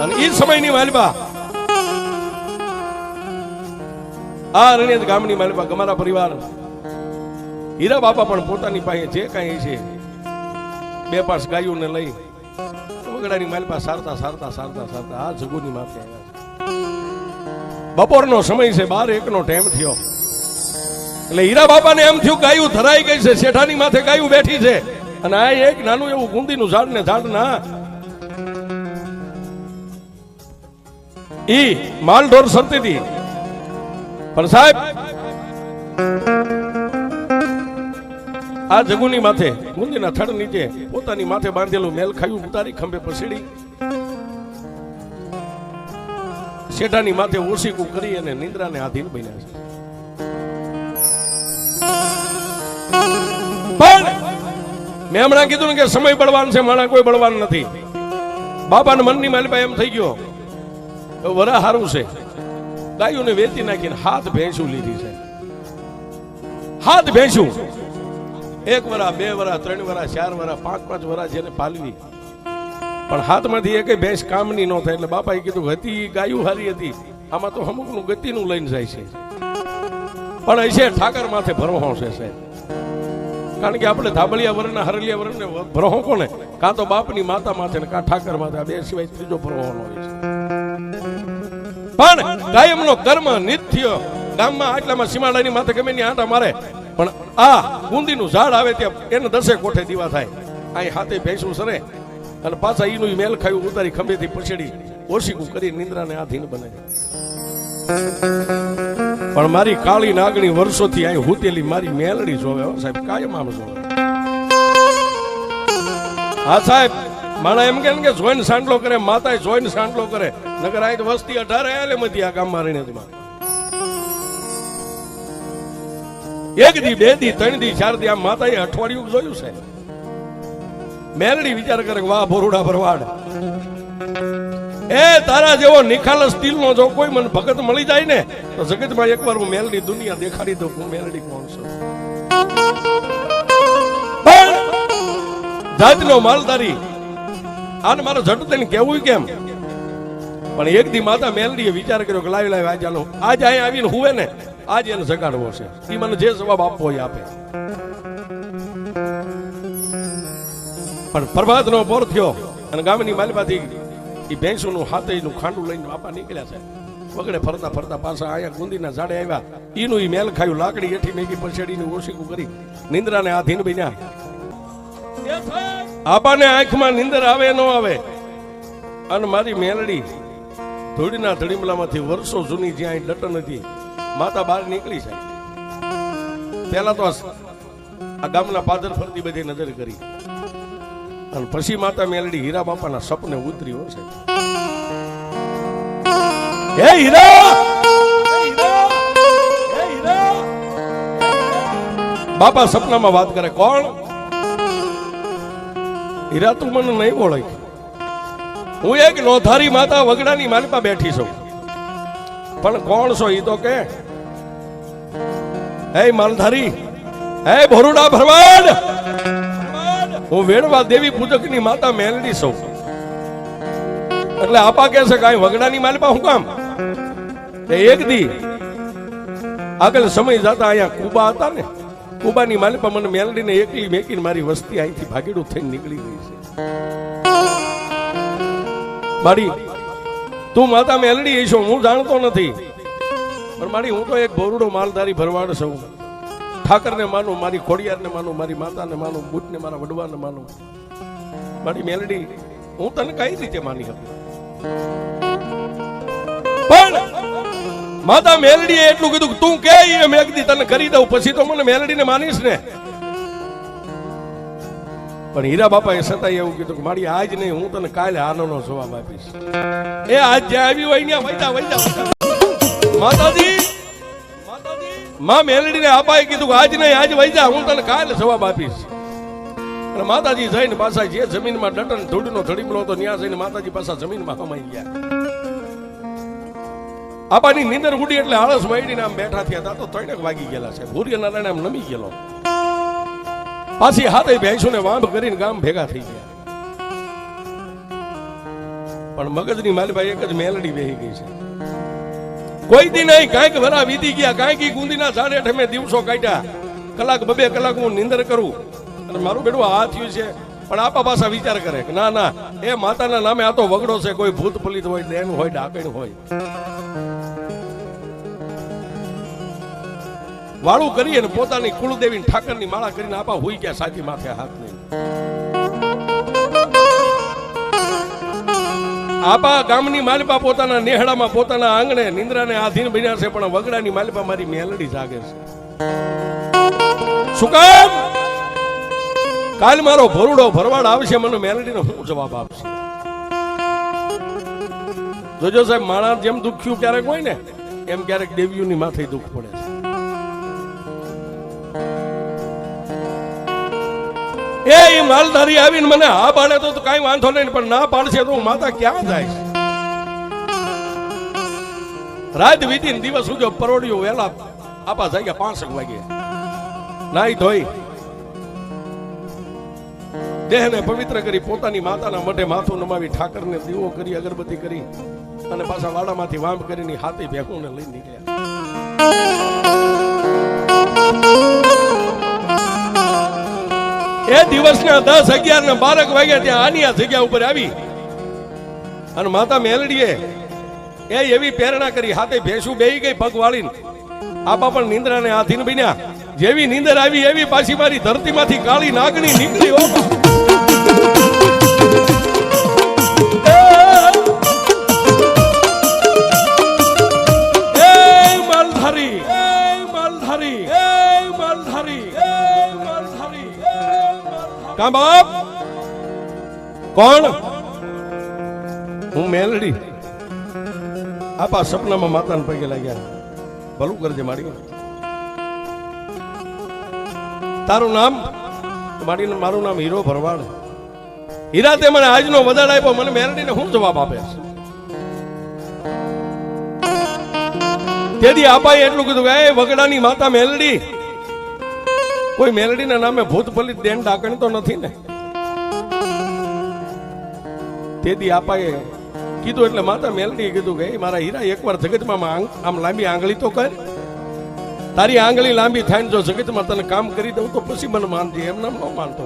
અને એ સમયની માલિબા આ રણિયાદ ગામની માલિબા અમારા પરિવાર હીરા બાપા પણ પોતાની પાસે જે કાંઈ છે 2-5 ગાયોને લઈ વગડાની માલિબા સારતા સારતા સારતા સારતા આ જગુની માથે આવ્યા. બપોરનો સમય છે. 12-1 ટાઈમ થયો. એટલે હીરા બાપાને એમ થયું ગાયું ધરાઈ ગઈ છે. શેઠાની માથે ગાયું બેઠી છે. અને આ એક નાનું એવું ગુંદીનું ઝાડ ને ઝાડ ના ઈ માલઢોર સરતી હતી. પણ સાહેબ આ જગુની માથે ગુંદીના થડ નીચે પોતાની માથે બાંધેલું મેલ ખાયું ઉતારી ખંભે પસેડી શેઠાની માથે ઓશીકું કરી અને નિંદ્રાને આધીન બન્યા છે. પણ મેં હમણાં કીધું ને કે સમય બળવાન છે, માણા કોઈ બળવાન નથી. બાપાના મનની માલિબા એમ થઈ ગયો વરા હારું છે. ગાયોને વેચી નાખીને 7 ભેંસું લીધી છે. 7 ભેંસું 1 વરા 2 વરા 3 વરા 4 વરા 5 વરા જેને પાલવી. પણ હાથમાંથી એક ભેંસ કામની ન થાય. એટલે બાપાએ કીધું હતી ગાયું હારી હતી, આમાં તો અમુકનું ગતિનું લઈને જાય છે. પણ હશે ઠાકર માથે ભરવો છે સાહેબ. કારણ કે આપણે ધાબળિયા વરણ હરલિયા વરણ ભરોહો કોને કાં તો બાપની માતા માથે ને કાં ઠાકર માથે, બે સિવાય ત્રીજો ભરોહોનો હોય છે. પણ કાયમનો કર્મ નિત્ય ગામમાં આટલામાં સીમાડાની માથે ગમે ની આંટા મારે, પણ આ ગુંદીનું ઝાડ આવે ત્યાં એને 10 કોઠે દીવા થાય. અહીં હાથે ભેંસું સરે અને પાછા ઈનું મેલ ખાયું ઉતારી ખંભેથી પછેડી ઓશીકું કરી નિંદ્રાને આધીન બને. પણ મારી કાળી નાગણી વર્ષોથી અહીં હુતેલી મારી મેલડી જોવે સાહેબ, કાયમ આમ જોવે. હા સાહેબ, માણા એમ કે જોઈને સાંડલો કરે, માતા જોઈને સાંડલો કરે, નગર અહીં વસ્તી 18 આલે મધી આ ગામમાં રહીને. એક દી, 2 દી, 3 દી, 4 દી આમ માતાએ અઠવાડિયું જોયું છે. મેલડી વિચાર કરે, વાહ ભોરુડા ભરવાડ, એ તારા જેવો નિખાલસ દિલનો જો કોઈ મને ભગત મળી જાય ને તો જગતમાં એકવાર હું મેલડી દુનિયા દેખાડી દઉં, હું મેલડી કોણ છું. પણ જાતનો માલદારી આને મારો ઝટ થઈને કેવું કેમ? પણ એક દી માતા મેલડીએ વિચાર કર્યો કે લાવી આજ આલો, આજ અહીં આવીને હુવે ને આજ એને જગાડવો છે. એ મને જે જવાબ આપવો હોય આપે. પણ પ્રભાતનો પોર થયો અને ગામની માલમાંથી એ ભેંસોનું હાથેનું ખાંડું લઈને બાપા નીકળ્યા છે. વગડે ફરતા ફરતા પાછા આયા ગુંદીના ઝાડે આવ્યા. ઈનું ઈ મેલ ખાયું, લાકડી એઠી મેગી પછેડીને ઓશીકું કરી નિંદ્રાને આધીન બન્યા. આપાને આંખમાં નિંદર આવે ન આવે. અને મારી મેલડી ધૂળના ધડીમલામાંથી વર્ષો જૂની જ્યાં ડટન હતી માતા બહાર નીકળી છે. પેલા તો આ ગામના પાદર ફરતી બધી નજર કરી અને પછી માતા મેલડી હીરા બાપાના સપને ઉતરી હોય છે. હે હીરા, બાપા સપનામાં વાત કરે, કોણ? હીરા, તું મને નહીં ઓળખ. હું એક લોધારી માતા વગડાની માલિપા બેઠી છું. પણ કોણ છો ઈ તો કે? હે માલધારી, હે ભોરુડા ભરવાડ, હું વેણવા દેવી પૂજકની માતા મેલડી છું. એટલે આપા કે છે કાંઈ વગડાની માલિપા હું કામ? એક દી આગળ સમય જતા અહીંયા કુબા હતા ને, કુબાની માલિપા મને મેલડીને એકલી મેકીને મારી વસ્તી અહીંથી ભાગીડું થઈને નીકળી ગઈ છે. મારી તું માતા મેલડી છો હું જાણતો નથી, પણ મારી હું તો એક ભોરુડો માલધારી ભરવાડ છું. ઠાકરને માનું, મારી ખોડિયારને માનું, મારી માતાને માનું, બુટને મારા વડવાને માનું. મારી મેલડી હું તને કઈ રીતે માની હતી? પણ માતા મેલડીએ એટલું કીધું કે તું કે મેં કીધી તને કરી દઉં, પછી તો મને મેલડીને માનીશ ને. પણ હીરા બાપાએ છતાં એવું કીધું કે મારી આજ નહીં, હું તને કાલે આનોનો જવાબ આપીશ. એ આજ જ્યાં આવી હોય ત્યાં વૈતા માતાજી માં મેલડીને આપાએ કીધું કે આજ નહીં, આજ વૈજા, હું તને કાલે જવાબ આપીશ. અને માતાજી જઈને પાછા જે જમીનમાં ડટન ધૂળનો ધડીમલો હતો ત્યાં જઈને માતાજી પાછા જમીનમાં હમાઈ ગયા. આપાની નીંદર ઉડી એટલે આળસ વાળીને આમ બેઠા થયા. તો 3 વાગી ગયેલા છે. સૂર્યનારાયણ આમ નમી ગયેલો. પાછી હાથે ભેંસોને વાંભ કરીને ગામ ભેગા થઈ ગયા. પણ મગજની માલિભાઈ એક જ મેલડી બેહી ગઈ છે. કોઈ દી નહીં, કાંઈક વરા વીતી ગયા, કાંઈક ગુંદીના ઝાડ હેઠે મેં દિવસો કાઢ્યા. કલાક 2 કલાક હું નિંદર કરું અને મારું બેડું આ થયું છે. પણ આપા પાછા વિચાર કરે કે ના ના, એ માતાના નામે આ તો વગડો છે, કોઈ ભૂત પલિત હોય, દેન હોય, ડાકણ હોય. વાળું કરી અને પોતાની કુળદેવી ઠાકરની માળા કરીને આપા હોઈ ગયા સાચી માથે હાથ લઈને. આપા ગામની માલિપા પોતાના નેહડામાં પોતાના આંગણે નિંદ્રાને આધીન બન્યા છે, પણ વગડાની માલિપા મારી મેલડી જાગે છે. શું કામ? કાલ મારો ભોરુડો ભરવાડ આવશે, મને મેલડીનો શું જવાબ આપશે? જોજો સાહેબ, માણસ જેમ દુખ્યું ક્યારેક હોય ને એમ ક્યારેક દેવીઓની માથે દુઃખ પડે છે. એ માલધારી આવીને મને હા પાડે તો કઈ વાંધો નહીં, પણ ના પાડશે તો માતા ક્યાં જાય? રાત વીતી દિવસ ઉગ્યો, પરોડિયો વેલા આપા જાય 5 વાગે નાઈ ધોઈ દેહને પવિત્ર કરી પોતાની માતાના મઢે માથું નમાવી ઠાકરને દીવો કરી અગરબત્તી કરી અને પાછા વાડામાંથી વાંભ કરીને હાથે ભેગુંને લઈને નીકળ્યા. એ દિવસના 10, 11 ને 12 વાગ્યા ત્યાં આની આ જગ્યા ઉપર આવી અને માતા મેલડીએ એવી પ્રેરણા કરી, હાથે ભેંસું બેહી ગઈ પગ વાળીને. આપા પણ નિંદ્રાને આધીન બન્યા. જેવી નીંદર આવી એવી પાછી મારી ધરતીમાંથી કાળી નાગણી નીકળી. કા બાપ? કોણ? હું મેલડી. આપા સપનામાં માતાને પગે લાગ્યા. ભલું કરજે માડી. તારું નામ? માડીને મારું નામ હીરો ભરવાડ. હીરા તે મને આજનો વધાર આપ્યો, મને મેલડીને શું જવાબ આપે છે? તેથી આપાએ એટલું કીધું કે એ વગડાની માતા મેલડી, કોઈ મેલડીના નામે ભૂત ફલિત દેન ડાકણ તો નથી ને? તેથી આપાએ કીધું એટલે માતા મેલડીએ કીધું કે મારા હીરા એકવાર જગતમાં આમ લાંબી આંગળી તો કર. તારી આંગળી લાંબી થાય ને જો જગતમાં તને કામ કરી દઉં તો પછી મને માનજે, એમ નામ ન માનતો.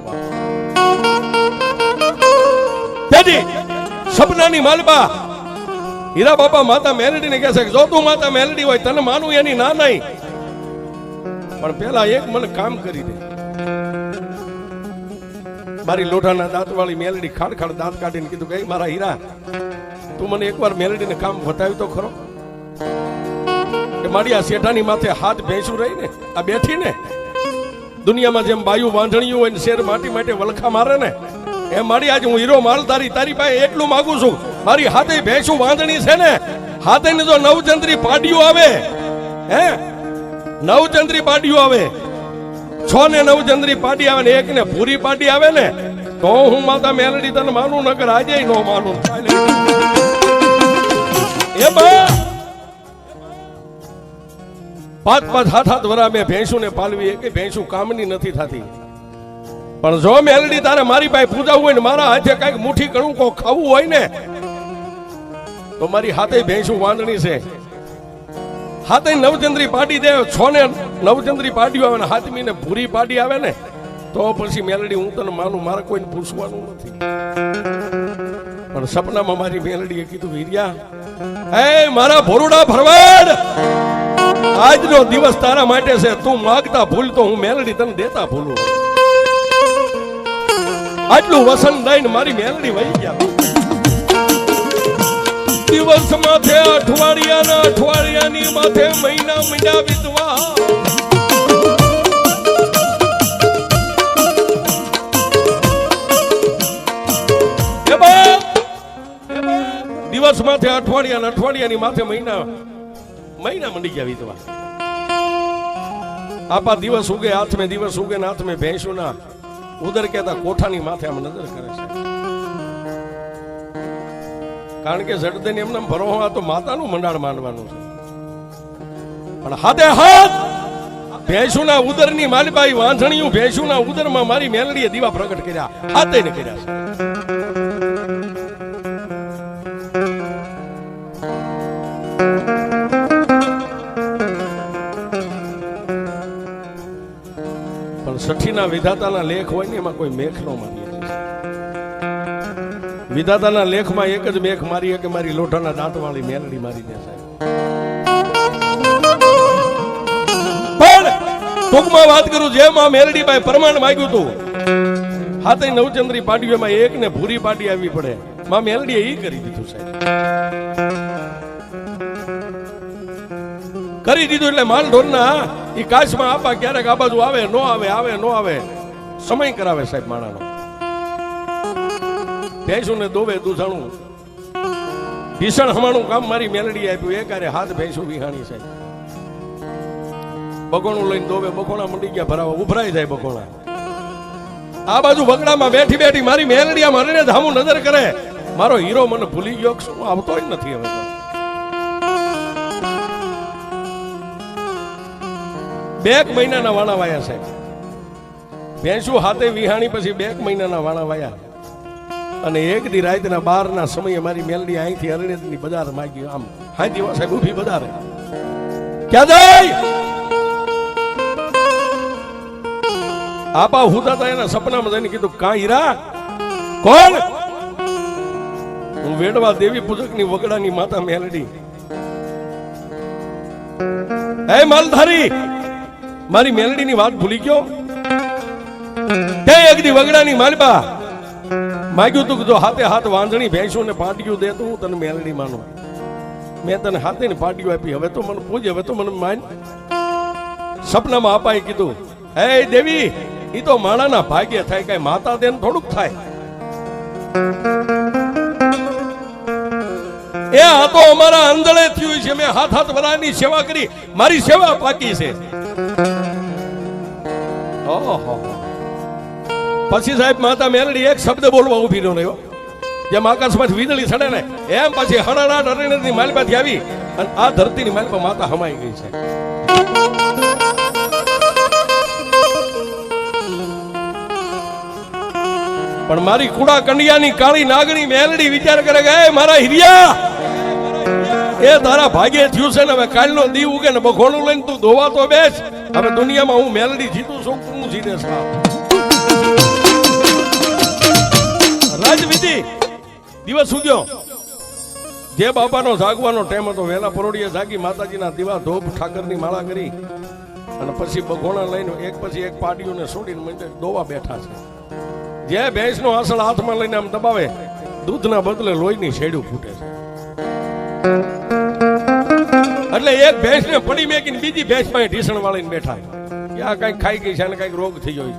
તેથી સપનાની માલબા હીરા બાપા માતા મેલડીને કહે છે કે જો તું માતા મેલડી હોય તને માનું એની ના નહીં, પણ પેલા એક મને કામ કરી દે. મારી લોઢાના દાંત વાળી મેલડી ખાડ ખાડ દાંત કાઢીને કીધું કે મારા હીરા, તું મને એકવાર મેલડીને કામ બતાવ્યું તો ખરો. કે મારી આ શેઠાની માથે હાથ ભેંસું રહી ને આ બેઠી ને, દુનિયામાં જેમ બાયું વાંધણિયું હોય ને શેર માટી માટે વલખા મારે ને, એમ મારી આજે હું હીરો માલધારી તારી પાસે એટલું માંગુ છું, મારી હાથે ભેંસું વાંધણી છે ને, હાથે ને જો નવચંદ્રી પાડિયું આવે, હે નવચંદ્રી પાડિયું આવે, 6 ને નવચંદ્રી પાડી આવે ને 1 ને પૂરી પાડી આવે ને, તો હું માતા મેલડી તને માનું, નકર આજે ન માનું. એ બા 5-5 7-7 વરા મેં ભેંસું ને પાલવી, એક ભેંસું કામની નથી થતી. પણ જો મેલડી તારે મારી પાસે પૂજાવું હોય ને, મારા હાથે કઈક મુઠ્ઠી કણું કો ખાવું હોય ને, તો મારી હાથે ભેંસું વાંદણી છે, હાથે નવચંદ્રી પાડી દે. 6 ને નવચંદ્રી પાડ્યું આવે ને હાથમી ને ભૂરી પાડી આવે ને, તો પછી મેલડી હું તને માનું, મારે કોઈને પૂછવાનું નથી. પણ સપનામાં મારી મેલડીએ કીધું વીર્યા, એ મારા ભોરુડા ભરવાડ, આજનો દિવસ તારા માટે છે. તું માગતા ભૂલ તો હું મેલડી તને દેતા ભૂલું. આટલું વસન દઈને મારી મેલડી વહી ગયા. દિવસ માથે અઠવાડિયાની માથે મહિના મીંડા વિધવા. દિવસ માથે અઠવાડિયાની માથે મહિના મંડી ગયા વિધવા. આપા દિવસ ઉગે હાથ મેં, દિવસ ઉગે ને હાથ મેં ભેંસું ના ઉદર કેતા કોઠાની માથે આમ નજર કરે છે. કારણ કે જડદે એમને ભરો તો માતાનું મંડાણ માંડવાનું છે. પણ હાથે હાથ ભેંસુના ઉદરની માલબાઈ વાંધણીયું ભેંસુના ઉદરમાં મારી મેલડીએ દીવા પ્રગટ કર્યા, હાથે ને કર્યા છે. પણ સઠીના વિધાતાના લેખ હોય ને એમાં કોઈ મેખ નો મારી. વિધાતાના લેખમાં એક જ મેખ મારી કે મારી લોઢાના દાંત વાળી મેલડી મારી દે સાહેબ. પણ ટૂંકમાં વાત કરું, જેમ આ મેલડી બાઈ પ્રમાણ માંગ્યું હતું, હાથે નવચંદ્રી પાડ્યું, એમાં 1 ને ભૂરી પાડી આવી પડે, માં મેલડીએ ઈ કરી દીધું સાહેબ. કરી દીધું એટલે માલ ઢોરના ઈ કાશમાં આપા ક્યારેક આ બાજુ આવે નો આવે સમય કરાવે સાહેબ માણાનો. ભેંસું ને દોવે દૂધાણું ભીષણ હમાણું કામ મારી મેલડી આપ્યું. એ કારે હાથ ભેંસું વિહાણી સાહેબ. બગોણું લઈને દોવે, બગોણા મંડી ગયા ભરાવા, ઉભરાઈ જાય બગોણા. આ બાજુ બગડામાં બેઠી મારી મેલડી આમ હરીને ધામું નજર કરે, મારો હીરો મને ભૂલી ગયો, શું આવતો જ નથી હવે. 2 મહિનાના વાણા વાયા સાહેબ. ભેંસું હાથે વિહાણી પછી 2 મહિનાના વાણા વાયા. અને એક દી રાતના 12 સમયે મારી મેલડી અહીંથી અરણ્યની બજાર માંગી, આમ હાથી સાહેબ ઉભી બજારે. ક્યાં જાય? આપા હુતા હતા એના સપનામાં જઈને કીધું કા હીરા કોણ? હું વેડવા દેવી પૂજકની વગડાની માતા મેલડી. હે માલધારી, મારી મેલડીની વાત ભૂલી ગયો? તે એકદી વગડાની માલબા માગ્યું તું કે જો હાથે હાથ વાંધણી ભેંસું ને પાટિયું દે તો હું તને મેલડી માનું. મેં તને હાથે ને પાટિયું આપી, હવે તો મને પૂજ, હવે તો મને માન. સપનામાં આપાએ કીધું હે દેવી, ઈ તો માણાના ભાગ્ય થાય, કઈ માતા દેન થોડુંક થાય. એ આ તો અમારા આંધળે થયું છે. મેં હાથ હાથ વરાની સેવા કરી, મારી સેવા પાકી છે. ઓહો. પછી સાહેબ માતા મેલડી એક શબ્દ બોલવા ઉભી ન રહ્યો. જેમ આકાશમાંથી વીજળી સડે ને એમ પછી હળહળાટ અરણ્યની માલિપાથી આવી અને આ ધરતીની માલિપા માતા હમાઈ ગઈ છે. પણ મારી કુડા કંડિયાની કાળી નાગણી મેલડી વિચાર કરે કે મારા હિરિયા, એ તારા ભાગ્યે થયું છે ને હવે કાલનો દી ઉગે ને બખોણું લઈને તું ધોવા તો બેસ. હવે દુનિયામાં હું મેલડી જીતું છું, તું જીતે છે. રાજવિધિ દિવસ ઉગ્યો. જે બાપાનો જાગવાનો ટાઈમ હતો વહેલા પરોડીએ જાગી માતાજીના દીવા ધોપ ઠાકરની માળા કરી અને પછી બગોણા લઈને એક પછી એક પાડીઓને છોડીને મંદિર દોવા બેઠા છે. જે ભેંસનો આસળ હાથમાં લઈને આમ દબાવે દૂધના બદલે લોહીની શેડું ફૂટે છે. એટલે એક ભેંસને પડી મેકીને બીજી ભેંસ પાસે ઢીસણ વાળીને બેઠા કે આ કઈક ખાઈ ગઈ છે અને કઈક રોગ થઈ ગયો.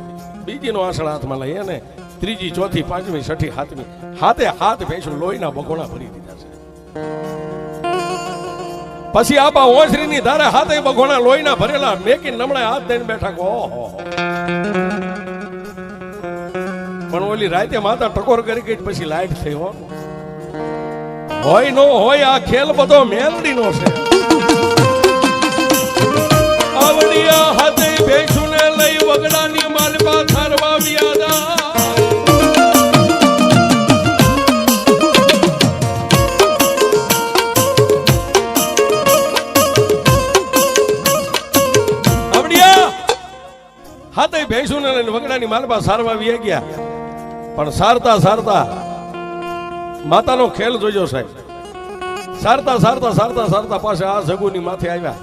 બીજીનો આસળ હાથમાં લઈ અને ત્રીજી ચોથી પાંચમી છઠ્ઠી હાથમી હાથે હાથ ભેંસું લોહીના બગોણા ભરી દીધા છે. પછી આપા ઓસરીની ધારે હાથે બગોણા લોહીના ભરેલા મેકીને નમળે હાથ દઈને બેઠા. ઓહો. પણ ઓલી રાતે માતા ટકોર કરી ગઈ પછી લાઈટ થઈ. હોય નો હોય આ ખેલ બધો મેલડી નો છે. આવડિયા હાથે ભેંસું ને લઈ વગડાની માલપા થારવા વ્યાદા. હાથે ભેંસું ને લઈને વગડાની માલપા સારવા વી ગયા. પણ સારતા સારતા માતાનો ખેલ જોજો સાહેબ. સારતા સારતા સારતા સારતા પાસે આ જગુની માથે આવ્યા.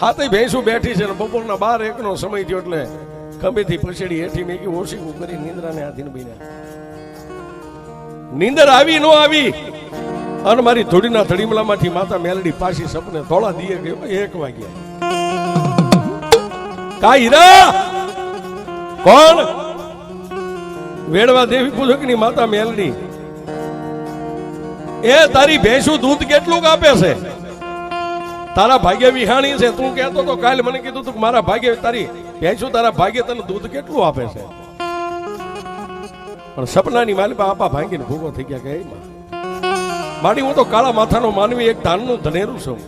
હાથે ભેંસું બેઠી છે ને બપોરના 12-1 નો સમય થયો એટલે ખંભેથી પછેડી હેઠી મેકી ઓશીકું કરી નિંદ્રાને આધીન બન્યા. નીંદર આવી નો આવી અને મારી ધોડીના ધડીમલામાંથી માતા મેલડી પાછી સપને થોડા દીએ ગયો 1 વાગ્યા. કા હીરા કોણ? વેડવા દેવી પૂજકની માતા મેલડી. એ તારી ભેંસું દૂધ કેટલું આપે છે? તારા ભાગ્ય વિહાણી છે. તું કહેતો તો કાલે મને કીધું તું મારા ભાગ્ય તારી ભેંસું તારા ભાગ્ય તને દૂધ કેટલું આપે છે? પણ સપનાની માલિપા આપા ભાંગીને ભૂગો થઈ ગયા કે માડી હું તો કાળા માથાનો માનવી એક ધાનનું ધનેરું છું.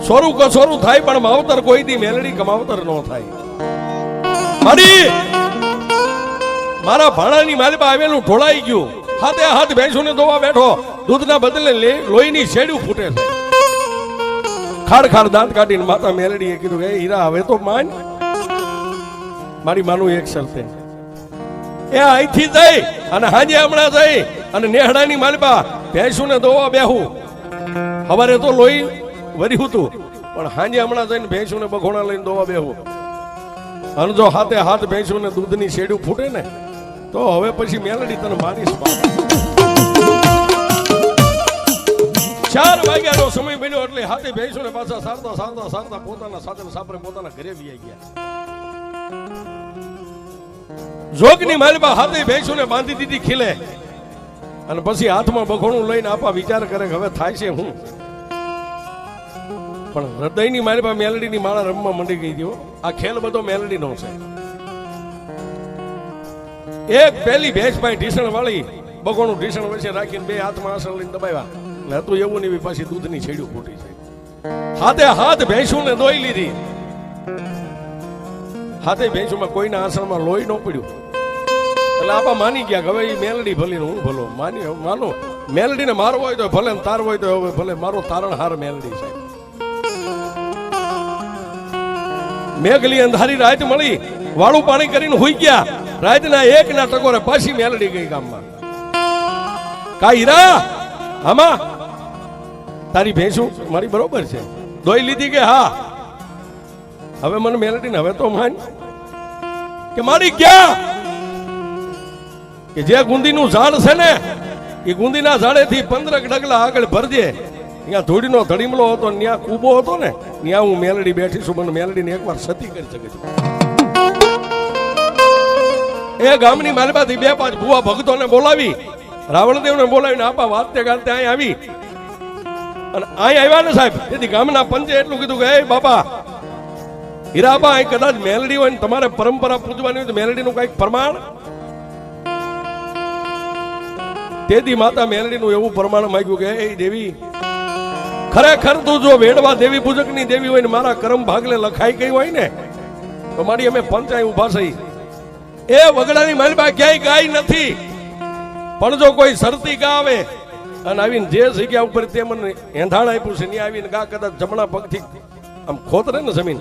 સોરું કસોરું થાય પણ માવતર કોઈ દી મેલડી કમાવતર ન થાય. મારી મારા ભાણાની માલિપા આવેલું ઢોળાઈ ગયું. હાથે હાથ ભેંસુને દોવા બેઠો. દૂધના બદલે લોહીની શેડું ફૂટે છે. ખાડ ખાડ દાંત કાઢીને માતા મેલડીએ કીધું કે હીરા હવે તો માન. મારી માનું એક શરતે એ અહીંથી જઈ અને હાજે હમણાં જઈ અને નેહડાની માલિપા ભેંસુને દોવા બેહું. હવારે તો લોહી વર્યું હતું પણ હાજે હમણાં જઈને ભેંસુને બખોણા લઈને દોવા બેહું. અને જો હાથે હાથ ભેંસુને દૂધની શેડું ફૂટે ને તો હવે પછી મેલડી તને મારીશ. 4 વાગ્યાનો સમય બન્યો એટલે હાથે ભેંસુને પાછા સારતા સારતા સારતા પોતાના સાધન સાપરે પોતાના ઘરે વી ગયા. જોગની માલિપા હાથે ભેંસુને બાંધી દીધી ખીલે અને પછી હાથમાં બખોણું લઈને આપા વિચાર કરે કે હવે થાય છે હું. પણ હૃદયની માલિપા મેલડીની માળા રમવા મંડી ગઈ હતી. આ ખેલ બધો મેલડીનો છે. એક પેલી ભેંસ પાસે ઢીસણ વાળી બગોણું ઢીસણ વચ્ચે રાખીને 2 હાથમાં આસળ લઈને દબાવ્યા. એટલે હતું એવું ને એવી પાછી દૂધની છેડ્યું ફૂટી છે. હાથે હાથ ભેંસુને દોઈ લીધી. હાથે ભેંસુમાં કોઈના આસળમાં લોહી ન પડ્યું. એટલે આપા માની ગયા કે હવે એ મેલડી ભલી હું ભલો માનો. મેલડીને મારવો હોય તો ભલે, તારવો હોય તો હવે ભલે. મારો તારણહાર મેલડી છે. મેઘલી અંધારી રાત મળી, વાળું પાણી કરીને હુઈ ગયા. રાતના એક ના ટકોરે પાછી મેલડી ગઈ ગામમાં. કા હીરા, આમાં તારી ભેંસું મારી બરોબર છે, દોઈ લીધી કે હા? હવે મને મેલડી ને હવે તો માન કે મારી ક્યાં કે જે ગુંદીનું ઝાડ છે ને એ ગુંદીના ઝાડેથી 15 ડગલા આગળ ભરજે. ત્યાં ધૂળીનો ધડીમલો હતો, ત્યાં કૂબો હતો ને, ત્યાં હું મેલડી બેઠી છું. મને મેલડીને એકવાર સતી કરી શકે છે. એ ગામની માલબાથી 2-5 ભુવા ભક્તોને બોલાવી, રાવણદેવને બોલાવીને આપા વાતે ગાતે અહીં આવી. અને અહીં આવ્યા ને સાહેબ, તેથી ગામના પંચે એટલું કીધું કે એ બાપા હીરાબા, અહીં કદાચ મેલડી હોય ને તમારે પરંપરા પૂજવાની હોય તો મેલડીનું કઈક પ્રમાણ. તેથી માતા મેલડીનું એવું પ્રમાણ માંગ્યું કે એ દેવી, ખરેખર તું જો વેડવા દેવી પૂજકની દેવી હોય ને મારા કરમ ભાગલે લખાઈ ગઈ હોય ને તો મારી અમે પંચાઈ ઉભા થઈ. એ વગડાની માલબા ક્યાંય ગાય નથી, પણ જો કોઈ સરતી ગા આવે અને આવીને જે જગ્યા ઉપર તે મને એંધાણ આપ્યું છે ત્યાં આવીને ગા કદાચ જમણા પગથી આમ ખોતરે ને જમીન,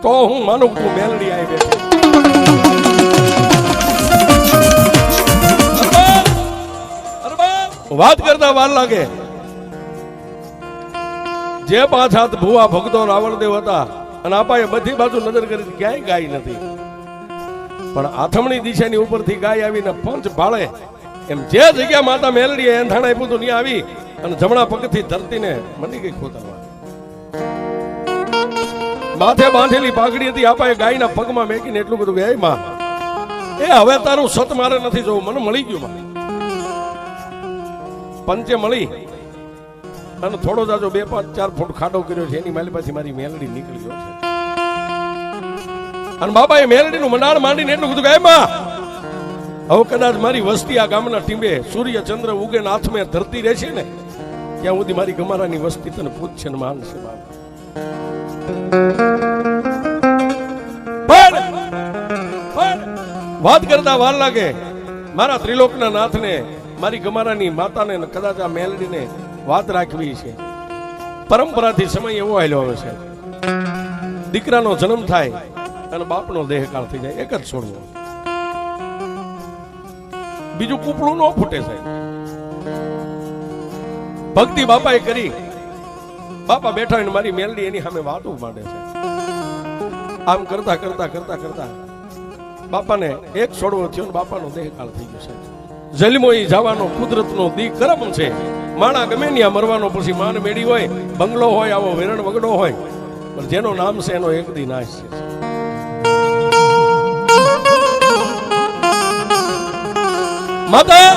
તો હું માનું તું મેલડી આવી બેઠી. વાત કરતા વાર લાગે. જે 5 હાથ ભુવા ભક્તો રાવણદેવ હતા અને આપાએ બધી બાજુ નજર કરી, ક્યાંય ગાય નથી. પણ આથમણી દિશાની ઉપરથી ગાય આવીને પંચ ભાળે એમ જે જગ્યા માતા મેલડીએ એંધાણ આપ્યું હતું ત્યાં આવી અને જમણા પગથી ધરતીને મંડી ગઈ ખોતરવા. માથે બાંધેલી પાઘડી હતી, આપાએ ગાયના પગમાં મેકીને એટલું બધું કે માં, એ હવે તારું સત મારે નથી જોવું, મને મળી ગયું. માં પંચે મળી અને થોડો જાજો 2-5-4 ફૂટ ખાડો કર્યો છે, એની માલી પાછી મારી મેલડી નીકળી ગયો છે. અને બાપાએ મેલડીનું મનાર માંડીને એટલું કીધું કે એમાં હવે કદાચ મારી વસ્તી આ ગામના ટીંબે સૂર્ય ચંદ્ર ઉગે ને હાથમે ધરતી રહેશે ને ત્યાં સુધી મારી ગમારાની વસ્તી તને પૂછશે ને માનશે. વાત કરતા વાર લાગે. મારા ત્રિલોકના નાથને, મારી ગમારાની માતાને કદાચ આ મેલડીને વાત રાખવી છે. પરંપરાથી સમય એવો આવેલો આવે છે, દીકરાનો જન્મ થાય અને બાપનો દેહકાળ થઈ જાય, એક જ છોડવો, બીજું કૂપડું ન ફૂટે સાહેબ. ભક્તિ બાપાએ કરી, બાપા બેઠા હોય મારી મેલડી એની સામે વાતો માંડે છે. આમ કરતા કરતા કરતા કરતા બાપાને એક છોડવો થયો ને બાપાનો દેહકાળ થઈ ગયો છે. જન્મો ઈ જવાનો કુદરતનો દી કરમ છે. માણા ગમે ત્યાં મરવાનો, પછી માન મેળી હોય, બંગલો હોય, આવો વેરણ વગડો હોય, પણ જેનો નામ છે એનો એક દી નાશ છે. માતા